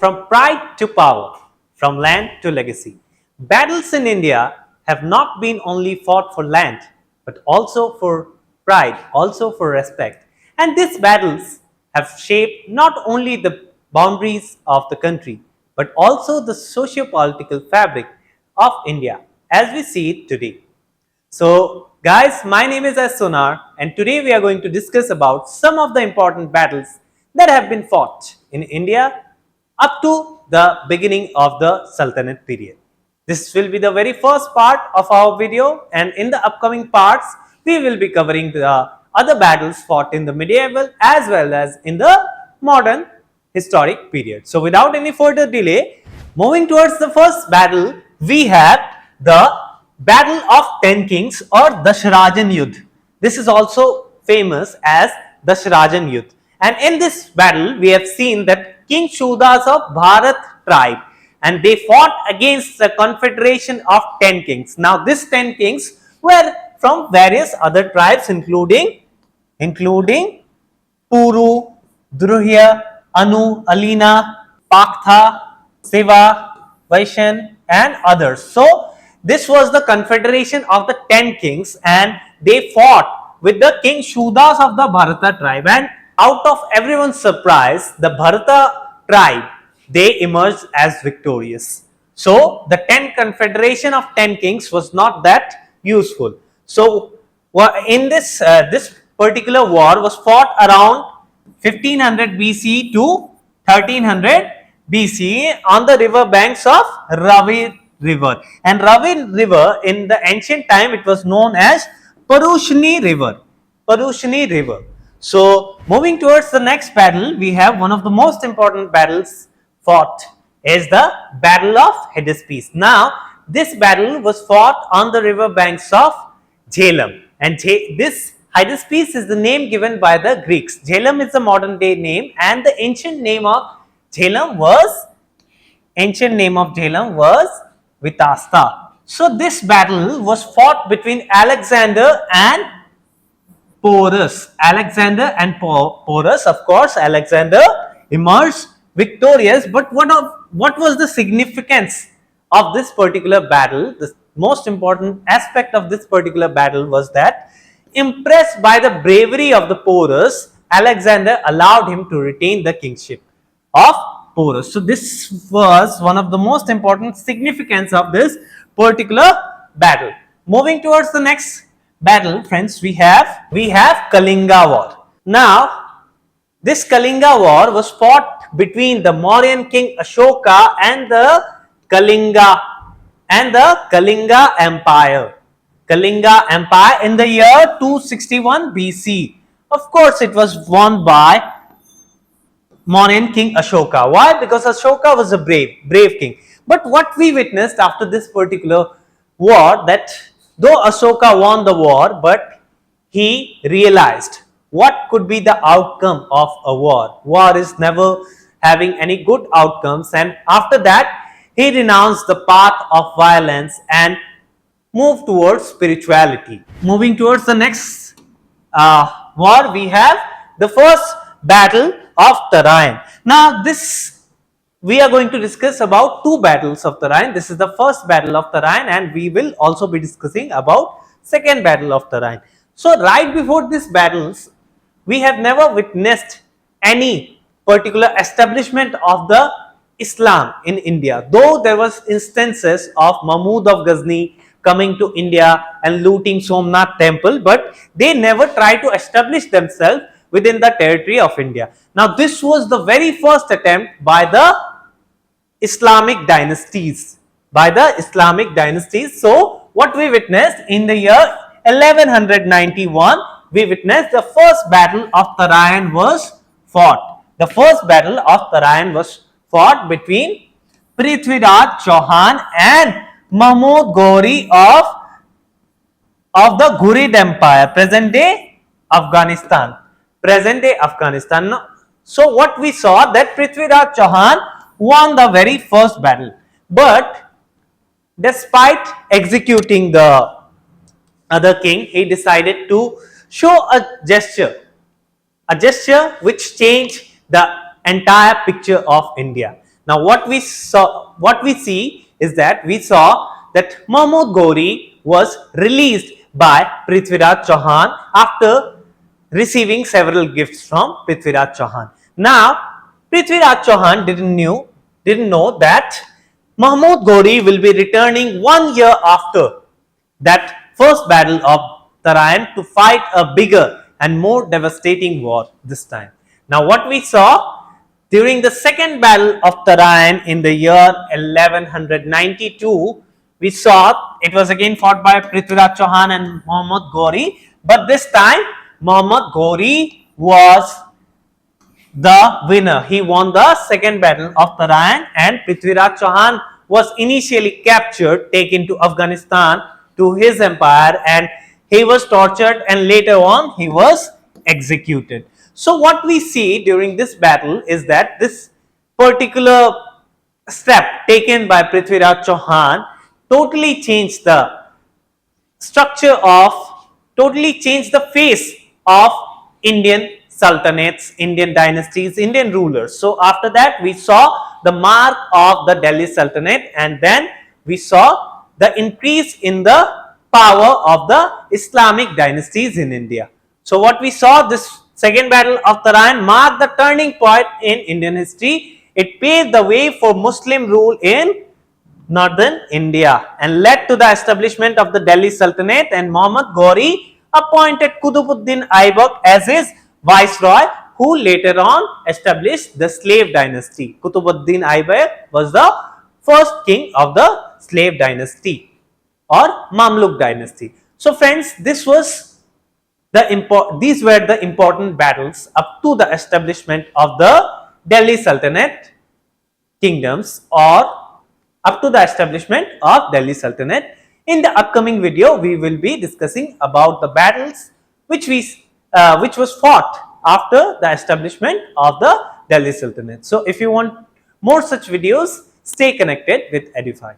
From pride to power, from land to legacy. Battles in India have not been only fought for land, but also for pride, also for respect. And these battles have shaped not only the boundaries of the country, but also the socio-political fabric of India as we see it today. So, guys, my name is Sonar, and today we are going to discuss about some of the important battles that have been fought in India up to the beginning of the Sultanate period. This will be the very first part of our video, and in the upcoming parts, we will be covering the other battles fought in the medieval as well as in the modern historic period. So, without any further delay, moving towards the first battle, we have the Battle of 10 Kings or Dashrajan Yudh. This is also famous as Dashrajan Yudh. And in this battle, we have seen that King Shudas of Bharat tribe, and they fought against the confederation of 10 kings. Now, these 10 kings were from various other tribes including Puru, Druhya, Anu, Alina, Paktha, Siva, Vaishan and others. So, this was the confederation of the 10 kings, and they fought with the King Shudas of the Bharata tribe, and out of everyone's surprise, the Bharata tribe, they emerged as victorious. So, the 10 confederation of 10 kings was not that useful. So, in this particular war was fought around 1500 BC to 1300 BC on the river banks of Ravi river, and Ravi river in the ancient time it was known as Parushni river. So, moving towards the next battle, we have one of the most important battles fought is the Battle of Hydaspes. Now, this battle was fought on the river banks of Jhelum, and this Hydaspes is the name given by the Greeks. Jhelum is the modern day name, and the ancient name of Jhelum was Vitasta. So, this battle was fought between Alexander and Porus. Of course, Alexander emerged victorious, but what was the significance of this particular battle? The most important aspect of this particular battle was that, impressed by the bravery of the Porus, Alexander allowed him to retain the kingship of Porus. So, this was one of the most important significance of this particular battle. Moving towards the next battle, friends, we have Kalinga War. Now, this Kalinga War was fought between the Mauryan king Ashoka and the Kalinga Empire. Kalinga Empire in the year 261 BC. Of course, it was won by Mauryan king Ashoka. Why? Because Ashoka was a brave king. But what we witnessed after this particular war, that though Ashoka won the war, but he realized what could be the outcome of a war. War is never having any good outcomes, and after that he renounced the path of violence and moved towards spirituality. Moving towards the next war, we have the first Battle of Tarain. Now, we are going to discuss about two battles of Tarain. This is the first Battle of Tarain, and we will also be discussing about second Battle of Tarain. So, right before these battles, we have never witnessed any particular establishment of the Islam in India. Though there was instances of Mahmud of Ghazni coming to India and looting Somnath temple, but they never tried to establish themselves within the territory of India. Now, this was the very first attempt by the Islamic dynasties. So, what we witnessed in the year 1191, we witnessed the first Battle of Tarain was fought. The first Battle of Tarain was fought between Prithviraj Chauhan and Mahmud Ghori of the Ghurid Empire, present day Afghanistan. So, what we saw that Prithviraj Chauhan won the very first battle, but despite executing the other king, he decided to show a gesture which changed the entire picture of India. Now what we see is that we saw that Mahmud Ghori was released by Prithviraj Chauhan after receiving several gifts from Prithviraj Chauhan. Now Prithviraj Chauhan didn't know that Mahmud Ghori will be returning 1 year after that first battle of Tarain to fight a bigger and more devastating war this time. Now what we saw during the second battle of Tarain in the year 1192, we saw it was again fought by Prithviraj Chauhan and Muhammad Ghori, but this time Muhammad Ghori was the winner. He won the second battle of Tarain, and Prithviraj Chauhan was initially captured, taken to Afghanistan to his empire, and he was tortured and later on he was executed. So what we see during this battle is that this particular step taken by Prithviraj Chauhan totally changed the structure of, totally changed the face of Indian sultanates, Indian dynasties, Indian rulers. So after that we saw the mark of the Delhi Sultanate, and then we saw the increase in the power of the Islamic dynasties in India. So what we saw, this second battle of Tarain marked the turning point in Indian history. It paved the way for Muslim rule in northern India and led to the establishment of the Delhi Sultanate, and Muhammad Ghori appointed Qutubuddin Aibak as his viceroy, who later on established the slave dynasty. Qutubuddin Aibak was the first king of the slave dynasty or Mamluk dynasty. So friends, these were the important battles up to the establishment of the Delhi Sultanate kingdoms, or up to the establishment of Delhi Sultanate. In the upcoming video, we will be discussing about the battles which was fought after the establishment of the Delhi Sultanate. So if you want more such videos, stay connected with Edufy.